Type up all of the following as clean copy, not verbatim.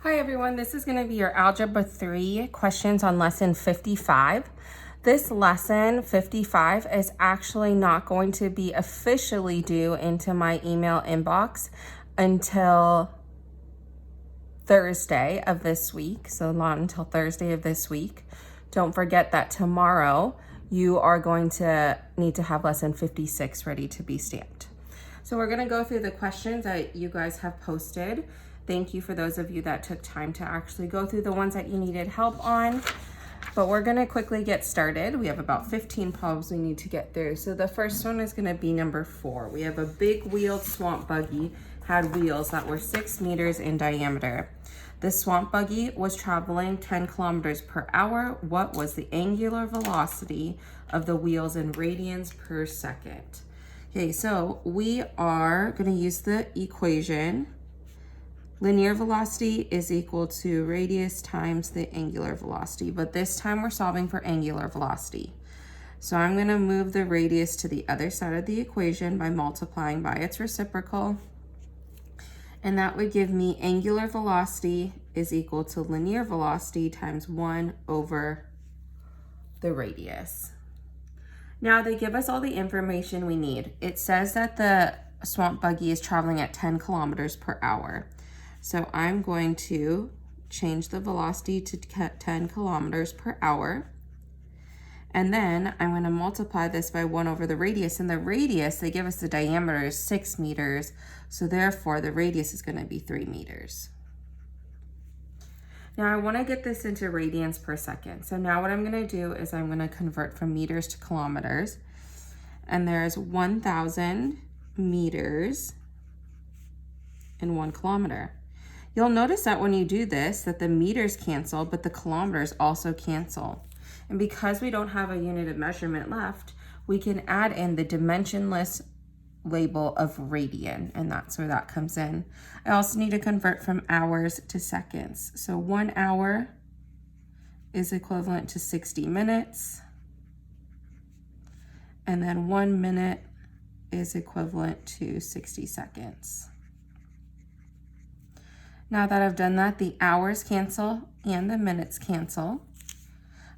Hi everyone, this is going to be your Algebra 3 questions on lesson 55. This lesson 55 is actually not going to be officially due into my email inbox until Thursday of this week, so not until Thursday of this week. Don't forget that tomorrow you are going to need to have lesson 56 ready to be stamped. So we're going to go through the questions that you guys have posted. Thank you for those of you that took time to actually go through the ones that you needed help on. But we're going to quickly get started. We have about 15 problems we need to get through. So the first one is going to be number 4. We have a big wheeled swamp buggy had wheels that were 6 meters in diameter. The swamp buggy was traveling 10 kilometers per hour. What was the angular velocity of the wheels in radians per second? Okay, so we are going to use the equation. Linear velocity is equal to radius times the angular velocity, but this time we're solving for angular velocity. So I'm going to move the radius to the other side of the equation by multiplying by its reciprocal. And that would give me angular velocity is equal to linear velocity times 1 over the radius. Now they give us all the information we need. It says that the swamp buggy is traveling at 10 kilometers per hour. So I'm going to change the velocity to 10 kilometers per hour. And then I'm going to multiply this by 1 over the radius. And the radius, they give us the diameter is 6 meters. So therefore, the radius is going to be 3 meters. Now I want to get this into radians per second. So now what I'm going to do is I'm going to convert from meters to kilometers. And there's 1,000 meters in 1 kilometer. You'll notice that when you do this, that the meters cancel, but the kilometers also cancel. And because we don't have a unit of measurement left, we can add in the dimensionless label of radian, and that's where that comes in. I also need to convert from hours to seconds. So 1 hour is equivalent to 60 minutes, and then 1 minute is equivalent to 60 seconds. Now that I've done that, the hours cancel and the minutes cancel.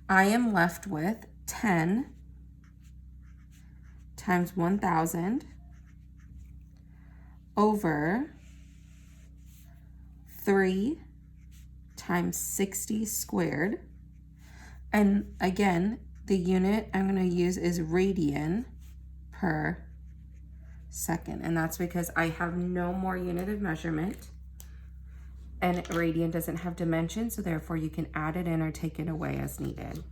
I am left with 10 times 1,000 over 3 times 60 squared. And again, the unit I'm going to use is radian per second. And that's because I have no more unit of measurement. And radian doesn't have dimension, so therefore you can add it in or take it away as needed.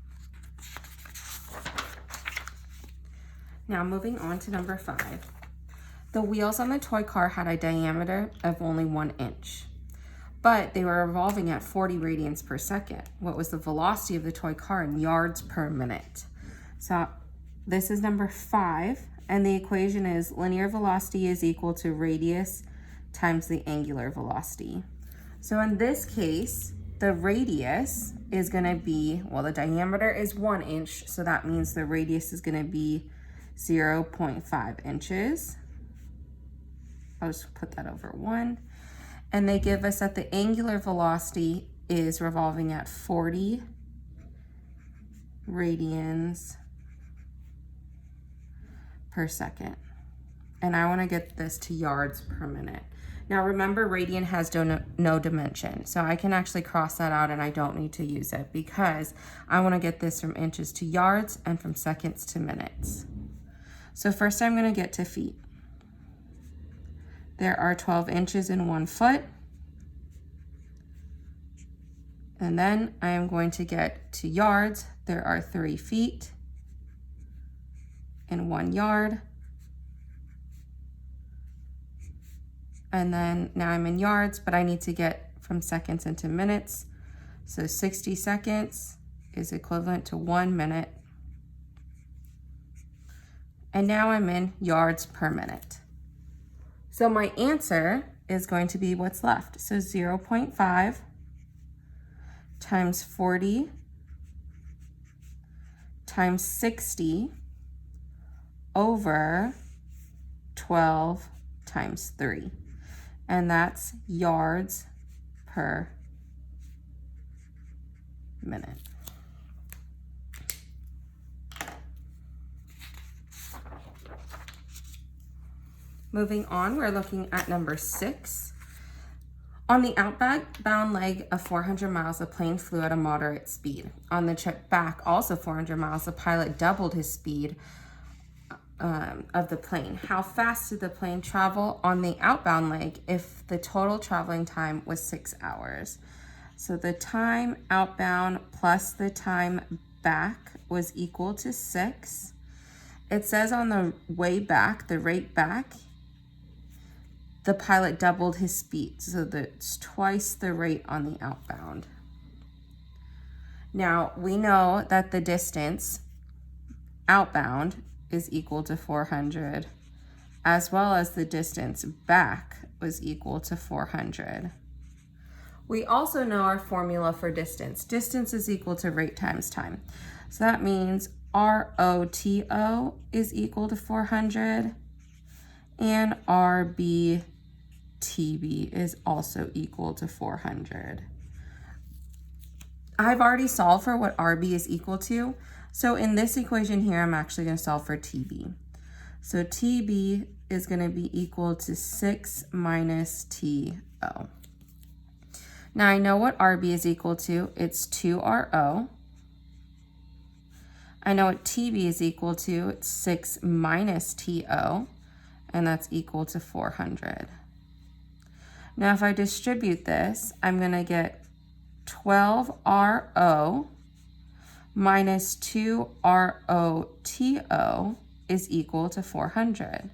Now moving on to number 5. The wheels on the toy car had a diameter of only 1 inch, but they were revolving at 40 radians per second. What was the velocity of the toy car in yards per minute? So this is number 5, and the equation is linear velocity is equal to radius times the angular velocity. So in this case, the radius is going to be, well, the diameter is 1 inch, so that means the radius is going to be 0.5 inches. I'll just put that over 1. And they give us that the angular velocity is revolving at 40 radians per second. And I want to get this to yards per minute. Now remember, radian has no dimension, so I can actually cross that out and I don't need to use it because I want to get this from inches to yards and from seconds to minutes. So first I'm going to get to feet. There are 12 inches in 1 foot. And then I am going to get to yards. There are 3 feet in 1 yard. And then now I'm in yards, but I need to get from seconds into minutes. So 60 seconds is equivalent to 1 minute. And now I'm in yards per minute. So my answer is going to be what's left. So 0.5 times 40 times 60 over 12 times 3. And that's yards per minute. Moving on, we're looking at number 6. On the outbound leg of 400 miles, the plane flew at a moderate speed. On the trip back, also 400 miles, the pilot doubled his speed of the plane. How fast did the plane travel on the outbound leg if the total traveling time was 6 hours? So the time outbound plus the time back was equal to 6. It says on the way back, the rate back, the pilot doubled his speed, so that's twice the rate on the outbound. Now, we know that the distance outbound is equal to 400, as well as the distance back was equal to 400. We also know our formula for distance. Distance is equal to rate times time. So that means ROTO is equal to 400, and RBTB is also equal to 400. I've already solved for what RB is equal to. So in this equation here, I'm actually going to solve for TB. So TB is going to be equal to 6 minus TO. Now I know what RB is equal to. It's 2RO. I know what TB is equal to. It's 6 minus TO, and that's equal to 400. Now if I distribute this, I'm going to get 12RO minus 2ROTO is equal to 400.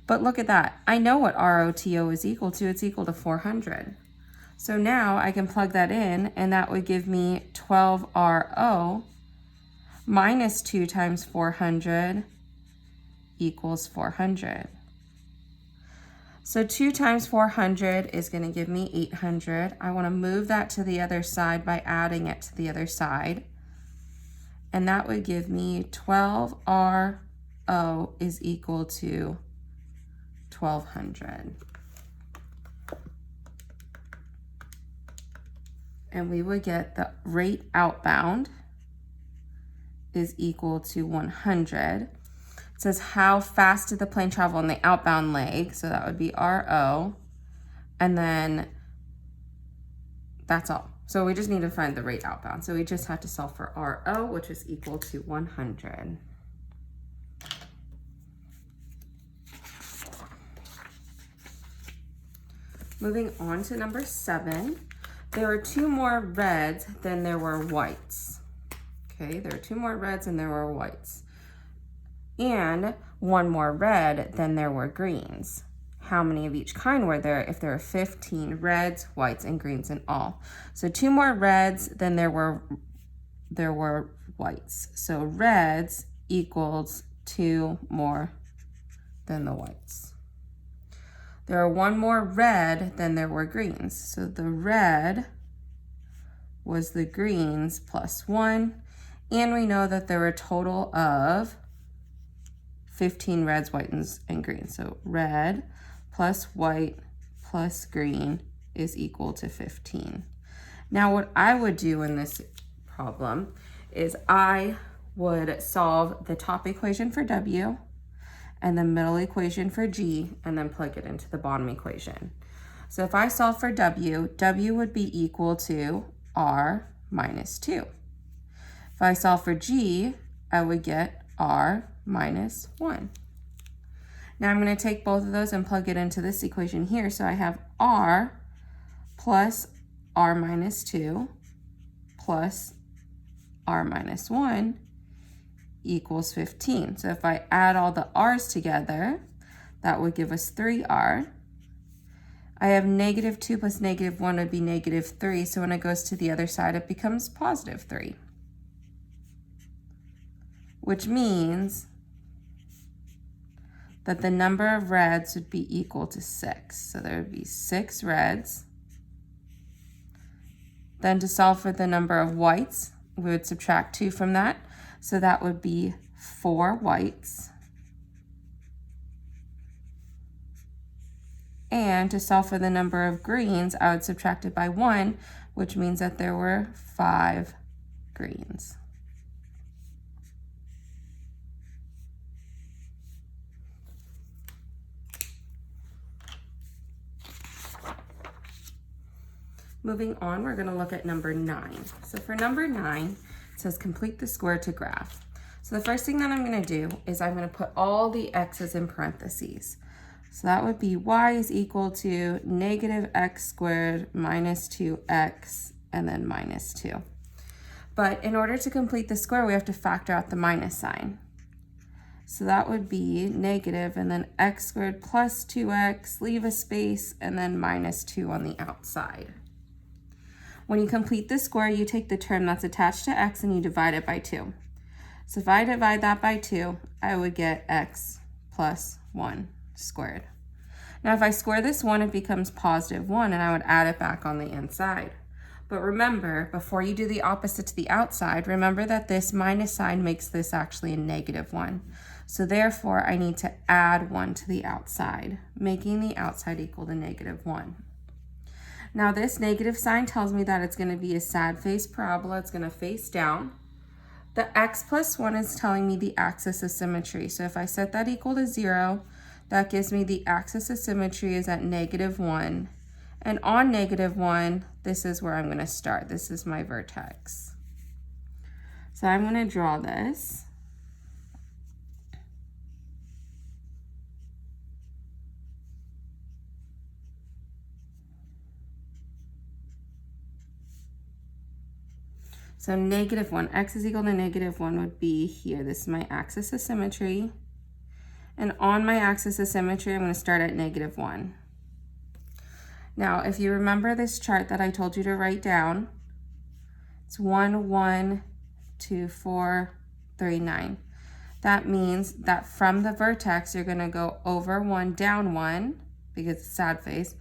But look at that. I know what ROTO is equal to. It's equal to 400. So now I can plug that in, and that would give me 12RO minus 2 times 400 equals 400. So 2 times 400 is going to give me 800. I want to move that to the other side by adding it to the other side. And that would give me 12RO is equal to 1200. And we would get the rate outbound is equal to 100. It says how fast did the plane travel on the outbound leg? So that would be RO. And then that's all. So we just need to find the rate outbound. So we just have to solve for RO, which is equal to 100. Moving on to number 7. There were 2 more reds than there were whites. Okay, there are 2 more reds than there were whites. And 1 more red than there were greens. How many of each kind were there if there were 15 reds, whites, and greens in all? So 2 more reds than there were whites. So reds equals 2 more than the whites. There are 1 more red than there were greens. So the red was the greens plus 1. And we know that there were a total of 15 reds, whites, and greens. So red plus white plus green is equal to 15. Now what I would do in this problem is I would solve the top equation for W and the middle equation for G, and then plug it into the bottom equation. So if I solve for W, W would be equal to R minus 2. If I solve for G, I would get R minus 1. Now I'm going to take both of those and plug it into this equation here. So I have R plus R minus 2 plus R minus 1 equals 15. So if I add all the R's together, that would give us 3R. I have negative 2 plus negative 1 would be negative 3. So when it goes to the other side, it becomes positive 3. Which means that the number of reds would be equal to 6. So there would be 6 reds. Then to solve for the number of whites, we would subtract 2 from that. So that would be 4 whites And to solve for the number of greens, I would subtract it by 1, which means that there were 5 greens. Moving on, we're going to look at number 9. So for number 9, it says complete the square to graph. So the first thing that I'm going to do is I'm going to put all the x's in parentheses. So that would be y is equal to negative x squared minus 2x and then minus 2. But in order to complete the square, we have to factor out the minus sign. So that would be negative and then x squared plus 2x, leave a space, and then minus 2 on the outside. When you complete the square, you take the term that's attached to x and you divide it by 2. So if I divide that by 2, I would get x plus 1 squared. Now if I square this 1, it becomes positive 1, and I would add it back on the inside. But remember, before you do the opposite to the outside, remember that this minus sign makes this actually a negative 1. So therefore, I need to add 1 to the outside, making the outside equal to negative 1. Now this negative sign tells me that it's going to be a sad face parabola. It's going to face down. The x plus 1 is telling me the axis of symmetry. So if I set that equal to 0, that gives me the axis of symmetry is at negative 1. And on negative 1, this is where I'm going to start. This is my vertex. So I'm going to draw this. So negative 1, x is equal to negative 1 would be here. This is my axis of symmetry. And on my axis of symmetry, I'm going to start at negative 1. Now, if you remember this chart that I told you to write down, it's 1, 1, 2, 4, 3, 9. That means that from the vertex, you're going to go over 1, down 1, because it's sad face,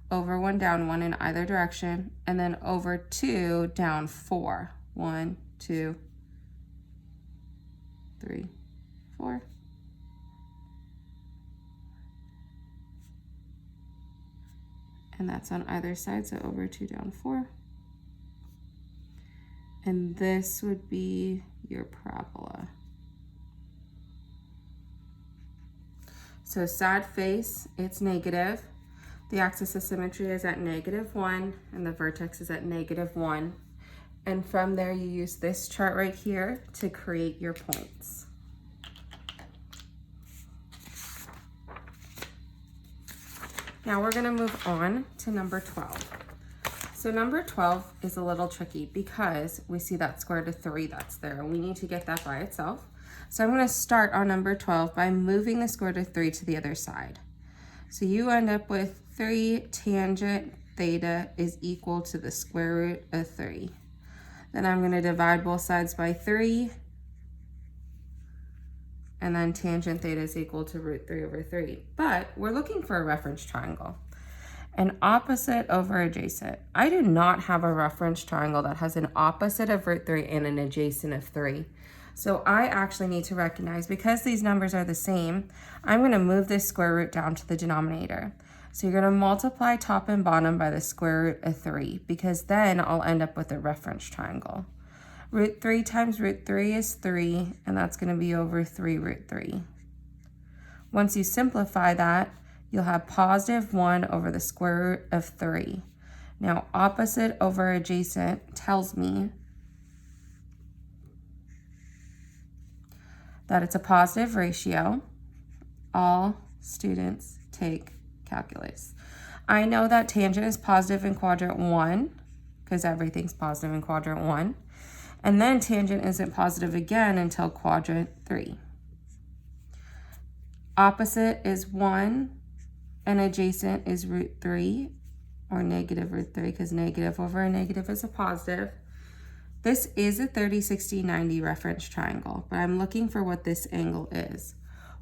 over 1, down 1 in either direction, and then over 2, down 4. 1, 2, 3, 4. And that's on either side, so over 2, down 4. And this would be your parabola. So sad face, it's negative. The axis of symmetry is at negative 1, and the vertex is at negative 1. And from there, you use this chart right here to create your points. Now we're going to move on to number 12. So number 12 is a little tricky because we see that square root of 3 that's there, and we need to get that by itself. So I'm going to start on number 12 by moving the square root of 3 to the other side. So you end up with 3 tangent theta is equal to the square root of 3. Then I'm going to divide both sides by 3. And then tangent theta is equal to root 3 over 3. But we're looking for a reference triangle. An opposite over adjacent. I do not have a reference triangle that has an opposite of root 3 and an adjacent of 3. So I actually need to recognize, because these numbers are the same, I'm going to move this square root down to the denominator. So you're going to multiply top and bottom by the square root of 3, because then I'll end up with a reference triangle. Root 3 times root 3 is 3, and that's going to be over 3 root 3. Once you simplify that, you'll have positive 1 over the square root of 3. Now, opposite over adjacent tells me that it's a positive ratio. All students take calculus. I know that tangent is positive in quadrant 1 because everything's positive in quadrant 1. And then tangent isn't positive again until quadrant 3. Opposite is 1 and adjacent is root 3 or negative root 3 because negative over a negative is a positive. This is a 30, 60, 90 reference triangle, but I'm looking for what this angle is.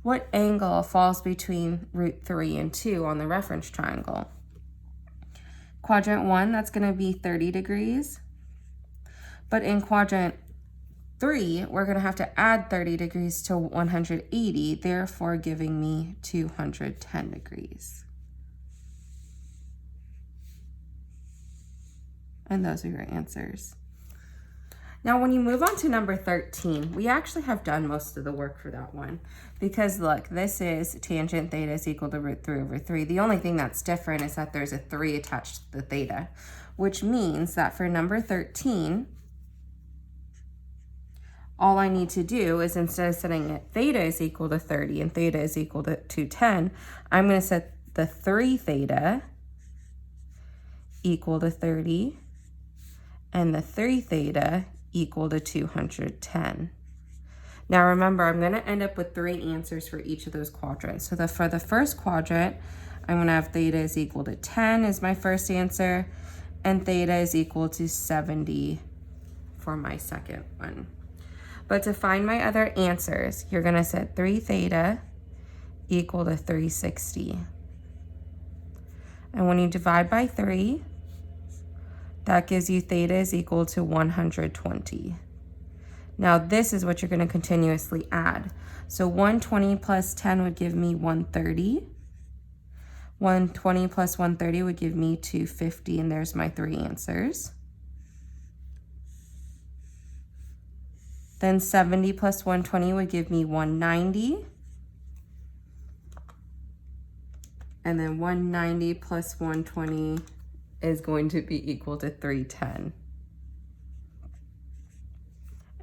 What angle falls between root 3 and 2 on the reference triangle? Quadrant 1, that's going to be 30 degrees. But in quadrant 3, we're going to have to add 30 degrees to 180, therefore giving me 210 degrees. And those are your answers. Now, when you move on to number 13, we actually have done most of the work for that one. Because look, this is tangent theta is equal to root 3 over 3. The only thing that's different is that there's a 3 attached to the theta, which means that for number 13, all I need to do is, instead of setting it theta is equal to 30 and theta is equal to 10, I'm going to set the 3 theta equal to 30 and the 3 theta equal to 210. Now remember, I'm going to end up with 3 answers for each of those quadrants. So for the first quadrant, I'm going to have theta is equal to 10 is my first answer, and theta is equal to 70 for my second one. But to find my other answers, you're going to set 3 theta equal to 360. And when you divide by 3, that gives you theta is equal to 120. Now this is what you're going to continuously add. So 120 plus 10 would give me 130. 120 plus 130 would give me 250, and there's my 3 answers. Then 70 plus 120 would give me 190. And then 190 plus 120 is going to be equal to 310.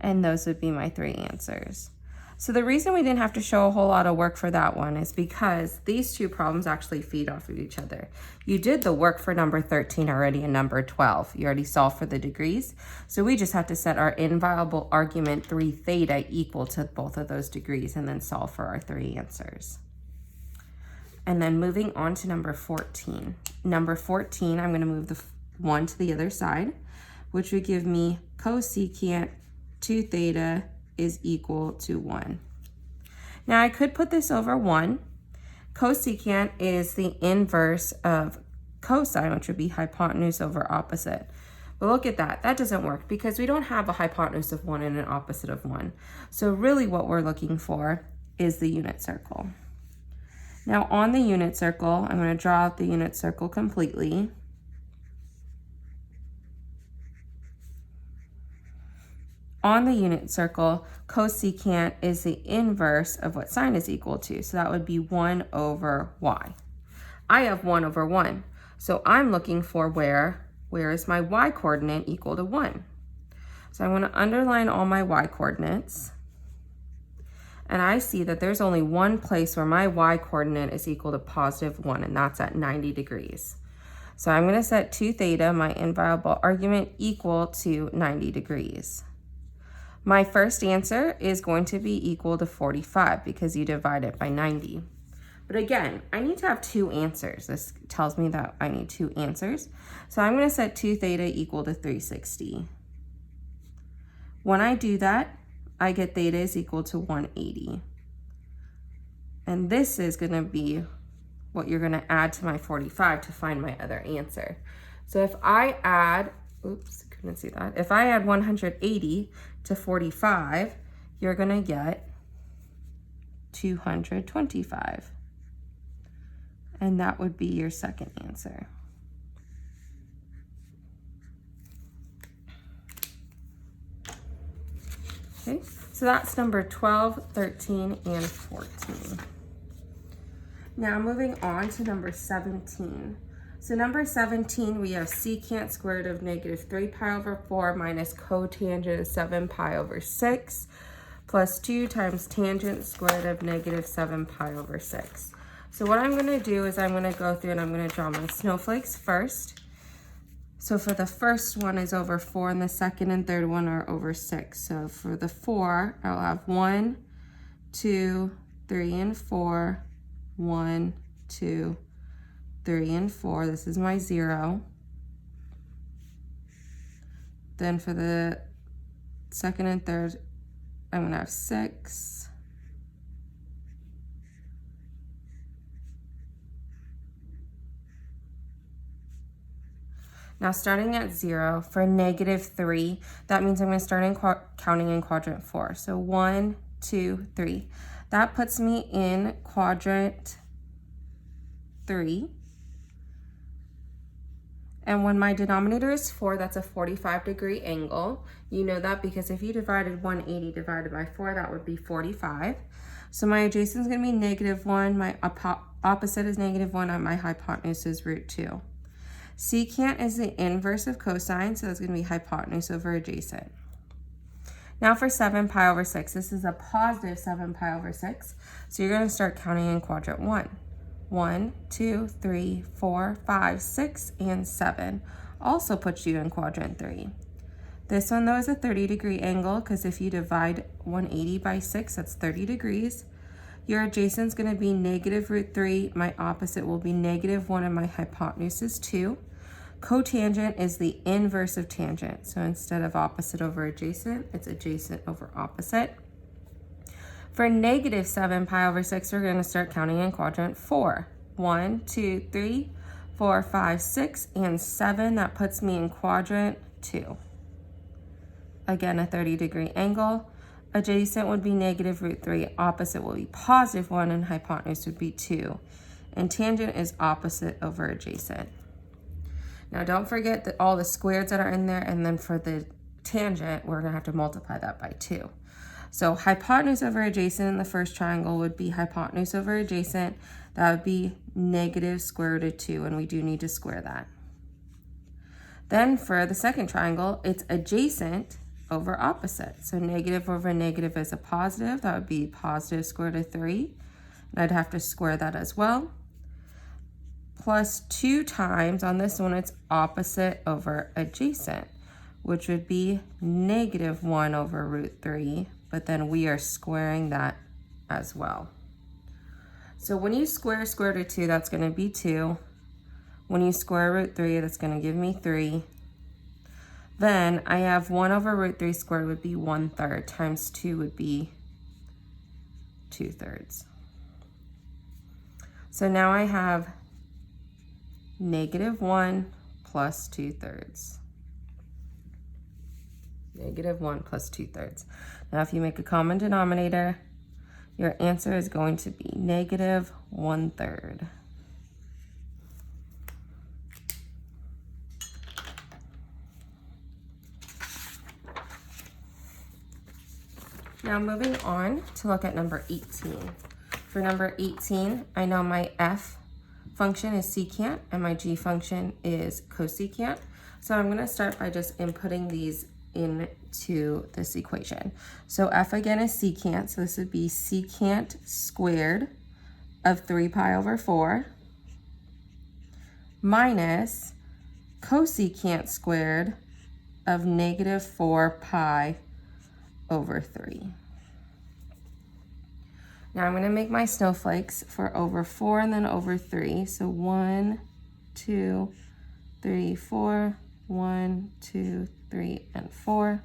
And those would be my 3 answers. So the reason we didn't have to show a whole lot of work for that one is because these 2 problems actually feed off of each other. You did the work for number 13 already in number 12. You already solved for the degrees. So we just have to set our inviolable argument 3 theta equal to both of those degrees and then solve for our 3 answers. And then moving on to number 14. Number 14, I'm going to move the 1 to the other side, which would give me cosecant 2 theta is equal to 1. Now I could put this over 1. Cosecant is the inverse of cosine, which would be hypotenuse over opposite. But look at that. That doesn't work because we don't have a hypotenuse of 1 and an opposite of 1. So really what we're looking for is the unit circle. Now on the unit circle, I'm going to draw out the unit circle completely. On the unit circle, cosecant is the inverse of what sine is equal to. So that would be 1 over y. I have 1 over 1. So I'm looking for where is my y coordinate equal to 1. So I'm going to underline all my y coordinates. And I see that there's only one place where my y coordinate is equal to positive 1, and that's at 90 degrees. So I'm going to set 2 theta, my inviolable argument, equal to 90 degrees. My first answer is going to be equal to 45 because you divide it by 90. But again, I need to have 2 answers. This tells me that I need 2 answers. So I'm going to set 2 theta equal to 360. When I do that, I get theta is equal to 180. And this is going to be what you're going to add to my 45 to find my other answer. So if I add, oops, couldn't see that. If I add 180 to 45, you're going to get 225. And that would be your second answer. Okay, so that's number 12, 13, and 14. Now moving on to number 17. So number 17, we have secant squared of negative 3 pi over 4 minus cotangent of 7 pi over 6 plus 2 times tangent squared of negative 7 pi over 6. So what I'm going to do is I'm going to go through and I'm going to draw my snowflakes first. So for the first one is over 4 and the second and third one are over 6. So for the 4, I'll have 1, 2, 3, and 4, 1, 2, 3, and 4. This is my 0. Then for the second and third, I'm going to have 6. Now starting at 0, for negative 3, that means I'm going to start counting in quadrant 4. So 1, 2, 3. That puts me in quadrant 3. And when my denominator is 4, that's a 45-degree angle. You know that because if you divided 180 divided by 4, that would be 45. So my adjacent is going to be -1, my opposite is -1, and my hypotenuse is √2. Secant is the inverse of cosine, so it's going to be hypotenuse over adjacent. Now for 7 pi over 6, this is a positive 7 pi over 6, so you're going to start counting in quadrant 1. 1, 2, 3, 4, 5, 6, and 7 also puts you in quadrant 3. This one though is a 30-degree angle because if you divide 180 by 6, that's 30 degrees. Your adjacent is going to be -√3, my opposite will be -1, and my hypotenuse is 2. Cotangent is the inverse of tangent, so instead of opposite over adjacent, it's adjacent over opposite. For -7 pi over 6, we're going to start counting in quadrant 4. 1, 2, 3, 4, 5, 6, and 7. That puts me in quadrant 2. Again, a 30-degree angle. Adjacent would be -√3, opposite will be +1, and hypotenuse would be 2. And tangent is opposite over adjacent. Now don't forget that all the squares that are in there, and then for the tangent, we're going to have to multiply that by 2. So hypotenuse over adjacent in the first triangle would be hypotenuse over adjacent. That would be -√2, and we do need to square that. Then for the second triangle, it's adjacent over opposite. So negative over negative is a positive. That would be positive square root of 3. And I'd have to square that as well. Plus 2 times, on this one, it's opposite over adjacent, which would be -1 over √3. But then we are squaring that as well. So when you square square root of 2, that's going to be 2. When you square √3, that's going to give me 3. Then I have 1 over √3 squared would be 1/3 times 2 would be 2/3. So now I have -1 plus 2/3. -1 plus 2/3. Now if you make a common denominator, your answer is going to be -1/3. Now moving on to look at number 18. For number 18, I know my f function is secant and my g function is cosecant. So I'm going to start by just inputting these into this equation. So f again is secant, so this would be secant squared of 3 pi over 4 minus cosecant squared of -4 pi over 3. Now I'm going to make my snowflakes for over 4 and then over 3. So 1, 2, 3, 4, 1, 2, 3, and 4.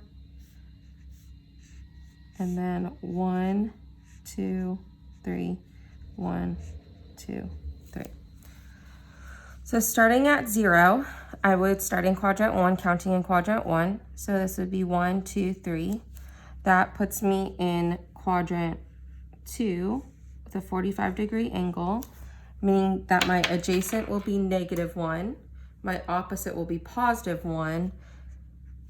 And then 1, 2, 3, 1, 2, 3. So starting at 0, I would start in quadrant 1, counting in quadrant 1. So this would be 1, 2, 3. That puts me in quadrant 2 with a 45-degree angle, meaning that my adjacent will be -1, my opposite will be +1,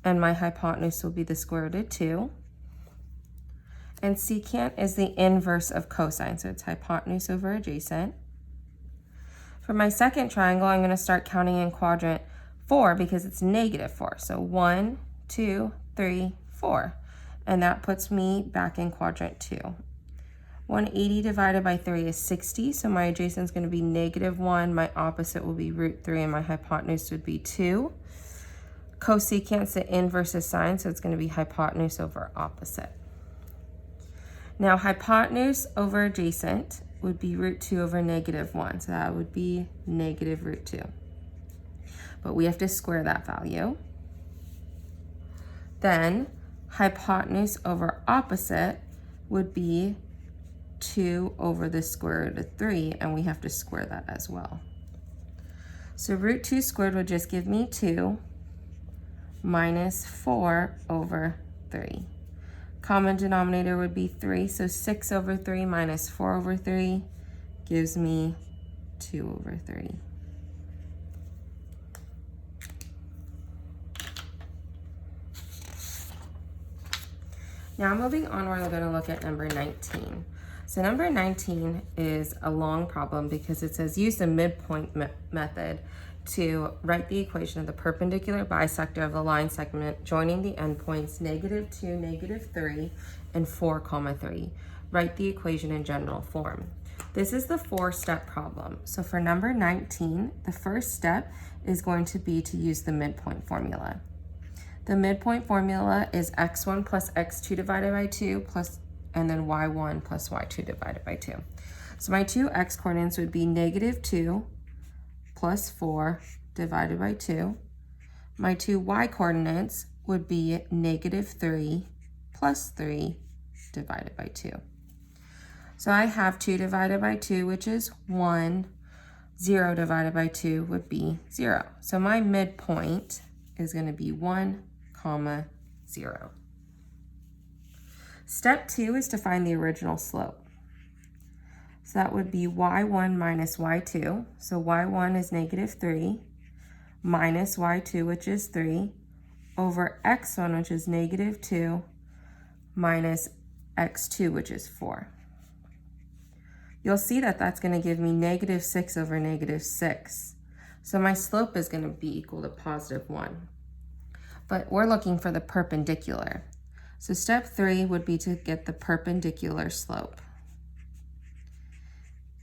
and my hypotenuse will be the square root of 2. And secant is the inverse of cosine, so it's hypotenuse over adjacent. For my second triangle, I'm going to start counting in quadrant 4 because it's -4. So 1, 2, 3, 4. And that puts me back in quadrant 2. 180 divided by 3 is 60, so my adjacent is going to be -1, my opposite will be √3, and my hypotenuse would be 2. Cosecant is the inverse of sine, so it's going to be hypotenuse over opposite. Now hypotenuse over adjacent would be √2 over -1, so that would be -√2. But we have to square that value. Then hypotenuse over opposite would be 2 over the square root of 3, and we have to square that as well. So √2 squared would just give me 2 minus 4 over 3. Common denominator would be 3, so 6 over 3 minus 4 over 3 gives me 2 over 3. Now moving on, we're going to look at number 19. So number 19 is a long problem because it says use the midpoint method to write the equation of the perpendicular bisector of the line segment joining the endpoints -2, -3, and 4, 3. Write the equation in general form. This is the 4-step problem. So for number 19, the first step is going to be to use the midpoint formula. The midpoint formula is x1 plus x2 divided by 2 plus, and then y1 plus y2 divided by 2. So my two x coordinates would be -2 plus 4 divided by 2. My two y coordinates would be -3 plus 3 divided by 2. So I have 2 divided by 2, which is 1. 0 divided by 2 would be 0. So my midpoint is going to be 1, 0. Step 2 is to find the original slope. So that would be y1 minus y2. So y1 is -3 minus y2, which is 3, over x1, which is -2, minus x2, which is 4. You'll see that that's going to give me -6 over -6. So my slope is going to be equal to +1. But we're looking for the perpendicular. So step 3 would be to get the perpendicular slope.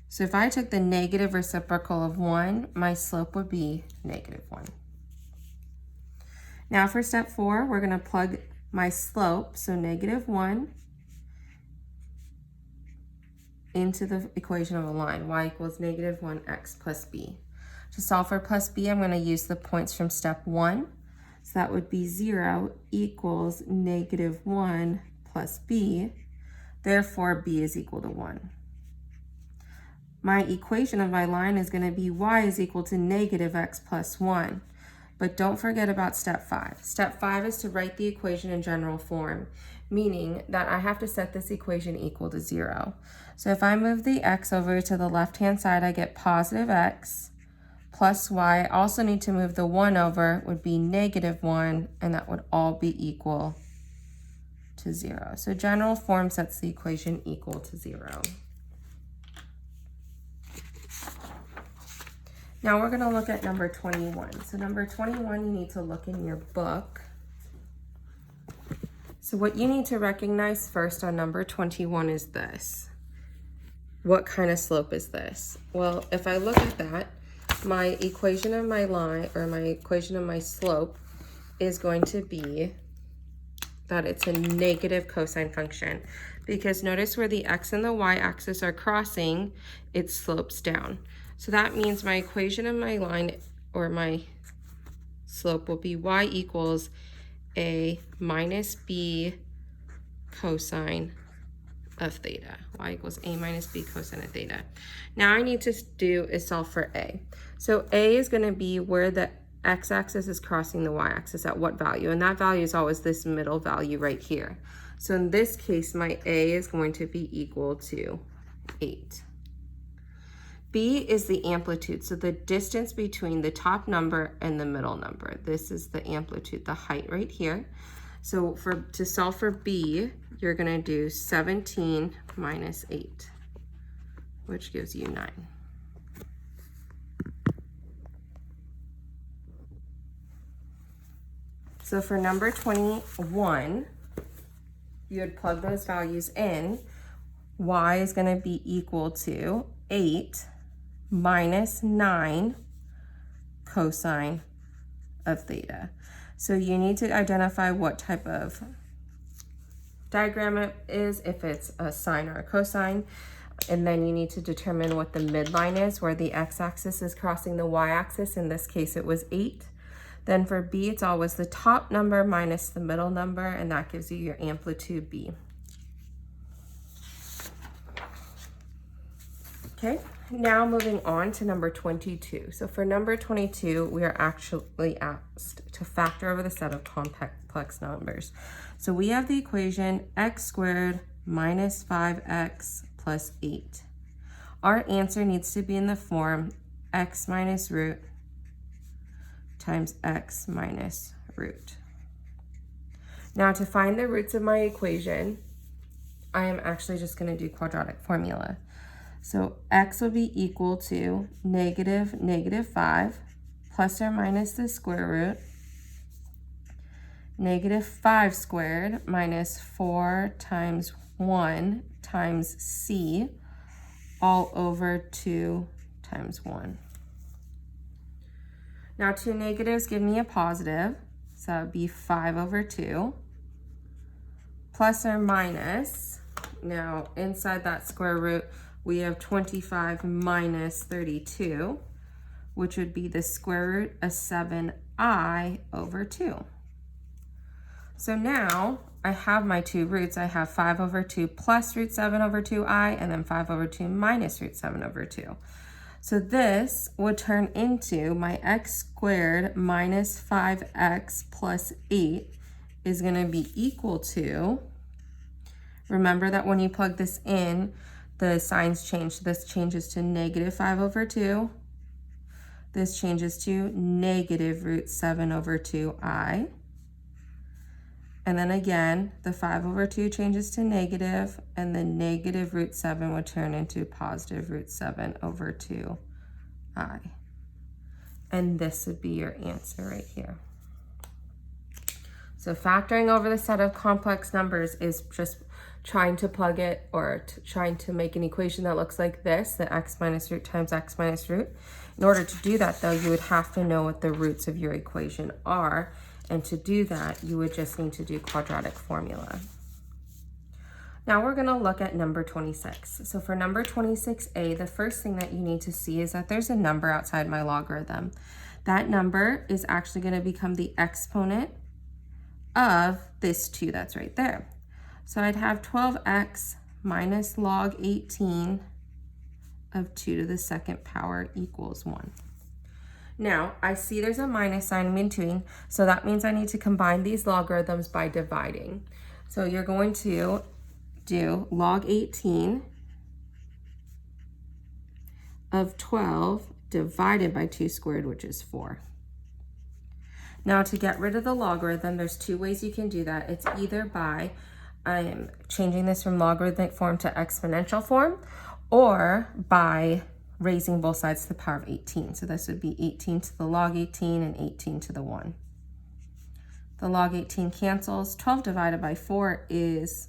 So if I took the negative reciprocal of 1, my slope would be -1. Now for step 4, we're going to plug my slope, so -1, into the equation of a line, y equals -1x plus b. To solve for plus b, I'm going to use the points from step 1. So that would be 0 equals -1 plus b. Therefore, b is equal to 1. My equation of my line is going to be y is equal to -x plus 1. But don't forget about step 5. Step 5 is to write the equation in general form, meaning that I have to set this equation equal to 0. So if I move the x over to the left-hand side, I get +x plus y. I also need to move the 1 over, would be -1, and that would all be equal to 0. So general form sets the equation equal to 0. Now we're going to look at number 21. So number 21, you need to look in your book. So what you need to recognize first on number 21 is this. What kind of slope is this? Well, if I look at that, my equation of my line, or my equation of my slope, is going to be that it's a negative cosine function. Because notice where the x and the y axis are crossing, it slopes down. So that means my equation of my line, or my slope, will be y equals a minus b cosine of theta. Y equals a minus b cosine of theta. Now I need to do is solve for a. So a is going to be where the x-axis is crossing the y-axis at what value, and that value is always this middle value right here. So in this case, my a is going to be equal to 8. B is the amplitude, so the distance between the top number and the middle number. This is the amplitude, the height right here. So to solve for B, you're going to do 17 minus 8, which gives you 9. So for number 21, you would plug those values in. Y is going to be equal to 8 minus 9 cosine of theta. So you need to identify what type of diagram it is, if it's a sine or a cosine, and then you need to determine what the midline is, where the x-axis is crossing the y-axis. In this case, it was 8. Then for B, it's always the top number minus the middle number, and that gives you your amplitude B. Okay, now moving on to number 22. So for number 22, we are actually asked to factor over the set of complex numbers. So we have the equation x squared minus 5x plus 8. Our answer needs to be in the form x minus root times x minus root. Now to find the roots of my equation, I am actually just going to do quadratic formula. So x will be equal to -5 plus or minus the square root, -5 squared minus 4 times 1 times c all over 2 times 1. Now two negatives give me a positive, so that would be 5 over 2 plus or minus, now inside that square root we have 25 minus 32, which would be the square root of 7i over 2. So now I have my two roots. I have 5 over 2 plus root 7 over 2i, and then 5 over 2 minus root 7 over 2. So this would turn into my x squared minus 5x plus 8 is going to be equal to, remember that when you plug this in, the signs change. This changes to -5 over 2. This changes to negative root 7 over 2i. And then again, the 5 over 2 changes to negative, and the negative root 7 would turn into positive root 7 over 2i. And this would be your answer right here. So factoring over the set of complex numbers is just trying to plug it, or trying to make an equation that looks like this, the x minus root times x minus root. In order to do that though, you would have to know what the roots of your equation are. And to do that, you would just need to do quadratic formula. Now we're gonna look at number 26. So for number 26a, the first thing that you need to see is that there's a number outside my logarithm. That number is actually gonna become the exponent of this 2 that's right there. So I'd have 12x minus log 18 of 2 to the second power equals 1. Now, I see there's a minus sign in between, so that means I need to combine these logarithms by dividing. So you're going to do log 18 of 12 divided by 2 squared, which is 4. Now, to get rid of the logarithm, there's two ways you can do that. It's either by changing this from logarithmic form to exponential form, or by raising both sides to the power of 18. So this would be 18 to the log 18 and 18 to the 1. The log 18 cancels. 12 divided by 4 is,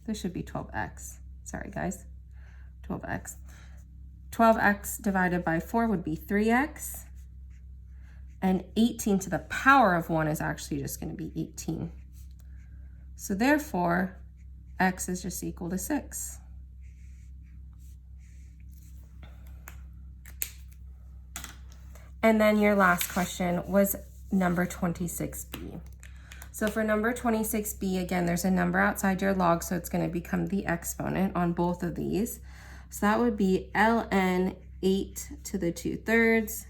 this should be 12x. Sorry guys, 12x. 12x divided by 4 would be 3x. And 18 to the power of 1 is actually just going to be 18. So therefore, x is just equal to 6. And then your last question was number 26b. So for number 26b, again, there's a number outside your log, so it's going to become the exponent on both of these. So that would be ln 8 to the 2/3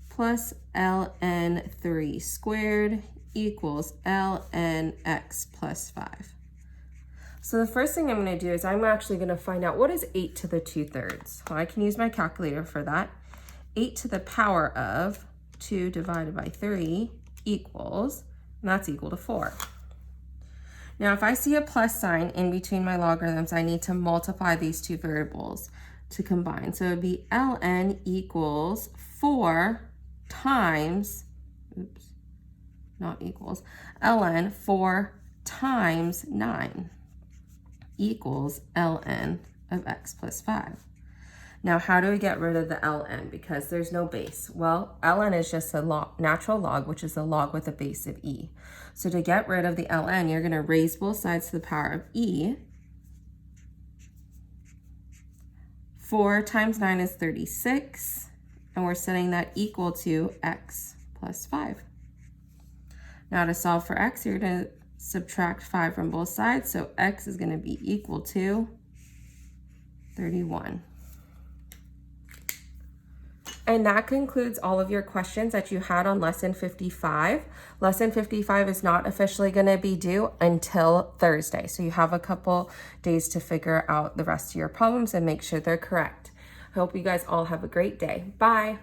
plus ln 3 squared equals ln x plus 5. So the first thing I'm going to do is I'm actually going to find out what is 8 to the 2/3. Well, I can use my calculator for that. 8 to the power of 2 divided by 3 equals, and that's equal to 4. Now, if I see a plus sign in between my logarithms, I need to multiply these two variables to combine. So it would be ln equals 4 times, oops, not equals, ln 4 times 9 equals ln of x plus 5. Now, how do we get rid of the ln? Because there's no base. Well, ln is just a natural log, which is a log with a base of e. So to get rid of the ln, you're going to raise both sides to the power of e. 4 times 9 is 36, and we're setting that equal to x plus 5. Now to solve for x, you're going to subtract 5 from both sides, so x is going to be equal to 31. And that concludes all of your questions that you had on lesson 55. Lesson 55 is not officially going to be due until Thursday. So you have a couple days to figure out the rest of your problems and make sure they're correct. I hope you guys all have a great day. Bye.